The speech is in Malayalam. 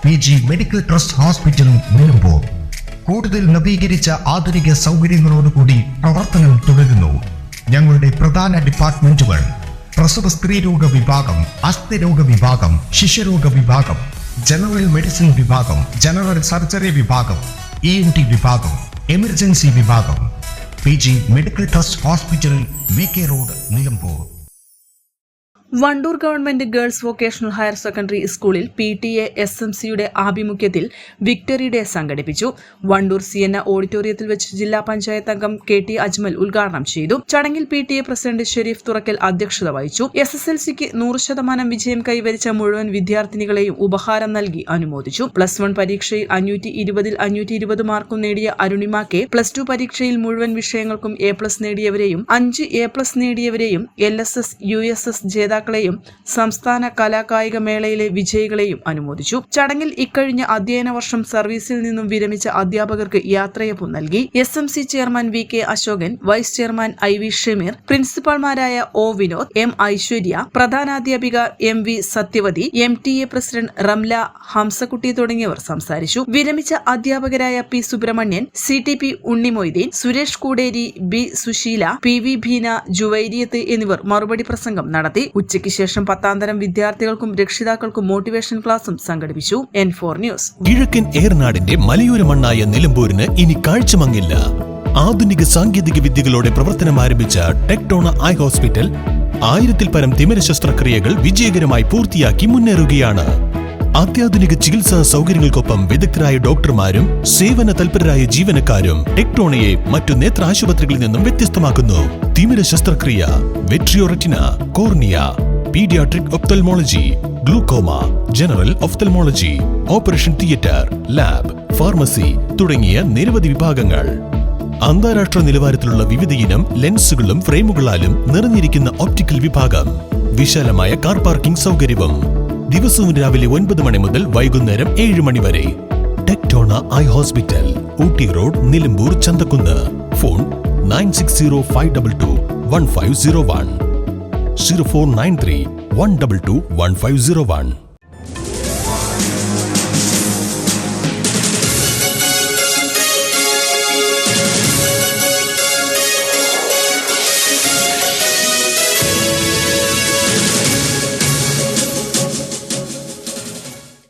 PG medical trust hospital Nilambur. കൂടുതൽ നവീകരിച്ച ആധുനിക സൗകര്യങ്ങളോടുകൂടി പ്രവർത്തനം തുടരുന്നു. ഞങ്ങളുടെ പ്രധാന ഡിപ്പാർട്ട്മെന്റുകൾ: പ്രസവ സ്ത്രീരോഗ വിഭാഗം, അസ്ഥിരോഗ വിഭാഗം, ശിശുരോഗ വിഭാഗം, ജനറൽ മെഡിസിൻ വിഭാഗം, ജനറൽ സർജറി വിഭാഗം, ENT വിഭാഗം, എമർജൻസി വിഭാഗം. PG medical trust hospital, VK road, Nilambur. Wandoor government girls vocational higher secondary സ്കൂളിൽ PTA SMCയുടെ ആഭിമുഖ്യത്തിൽ വിക്ടറി ഡേ സംഘടിപ്പിച്ചു. വണ്ടൂർ സിയന്ന ഓഡിറ്റോറിയത്തിൽ വെച്ച് ജില്ലാ പഞ്ചായത്ത് അംഗം KT അജ്മൽ ഉദ്ഘാടനം ചെയ്തു. ചടങ്ങിൽ PTA പ്രസിഡന്റ് ഷെരീഫ് തുറക്കൽ അധ്യക്ഷത വഹിച്ചു. SSLCക്ക് 100% വിജയം കൈവരിച്ച മുഴുവൻ വിദ്യാർത്ഥിനികളെയും ഉപഹാരം നൽകി അനുമോദിച്ചു. +1 പരീക്ഷയിൽ 520-ൽ 520 മാർക്കും നേടിയ അരുണിമ K, +2 പരീക്ഷയിൽ മുഴുവൻ വിഷയങ്ങൾക്കും A+ നേടിയവരെയും 5 A+ നേടിയവരെയും LSS USS ജേതാക്കളെയും സംസ്ഥാന കലാകായിക മേളയിലെ വിജയികളെയും അനുമോദിച്ചു. ചടങ്ങിൽ ഇക്കഴിഞ്ഞ അധ്യയന വർഷം സർവീസിൽ നിന്നും വിരമിച്ച അധ്യാപകർക്ക് യാത്രയപ്പ് നൽകി. SMC chairman VK Ashokan, vice chairman IV Shameer, പ്രിൻസിപ്പൽമാരായ O വിനോദ്, M ഐശ്വര്യ, പ്രധാനാധ്യാപിക MV Sathyavathi, MTA president Ramla, Hamsakutty തുടങ്ങിയവർ സംസാരിച്ചു. വിരമിച്ച അധ്യാപകരായ P Subramanian, CTP Unnimoideen, Suresh Kooderi, B Susheela, PV Beena, ജുവൈരിയത്ത് എന്നിവർ മറുപടി പ്രസംഗം നടത്തി. ഉച്ചയ്ക്ക് ശേഷം 10ാം തരം വിദ്യാർത്ഥികൾക്കും രക്ഷിതാക്കൾക്കും മോട്ടിവേഷൻ ക്ലാസും സംഘടിപ്പിച്ചു. N4 news. കിഴക്കൻ ഏറനാടിന്റെ മലയോര മണ്ണായ നിലമ്പൂരിന് ഇനി കാഴ്ചമങ്ങില്ല. ആധുനിക സാങ്കേതിക വിദ്യകളോടെ പ്രവർത്തനം ആരംഭിച്ച ടെക്ടോണ ഐ ഹോസ്പിറ്റൽ 1000-ൽ പരം തിമിര ശസ്ത്രക്രിയകൾ വിജയകരമായി പൂർത്തിയാക്കി മുന്നേറുകയാണ്. അത്യാധുനിക ചികിത്സാ സൗകര്യങ്ങൾക്കൊപ്പം വിദഗ്ധരായ ഡോക്ടർമാരും സേവന തൽപരരായ ജീവനക്കാരും ടെക്ടോണയെ മറ്റു നേത്ര ആശുപത്രികളിൽ നിന്നും വ്യത്യസ്തമാക്കുന്നു. തിമിര ശസ്ത്രക്രിയ, vitreoretina, cornea, paediatric ophthalmology, glaucoma, general ophthalmology, operation theatre, lab, pharmacy തുടങ്ങിയ നിരവധി വിഭാഗങ്ങൾ. അന്താരാഷ്ട്ര നിലവാരത്തിലുള്ള വിവിധയിനം ലെൻസുകളും ഫ്രെയിമുകളാലും നിറഞ്ഞിരിക്കുന്ന ഒപ്റ്റിക്കൽ വിഭാഗം, വിശാലമായ കാർ പാർക്കിംഗ് സൗകര്യവും. ദിവസവും രാവിലെ 9 മണി മുതൽ വൈകുന്നേരം 7 മണി വരെ. Tectona eye hospital, Ooty road, Nilambur, Chanthakkunnu. Phone 9605221501, 0493 122 1501.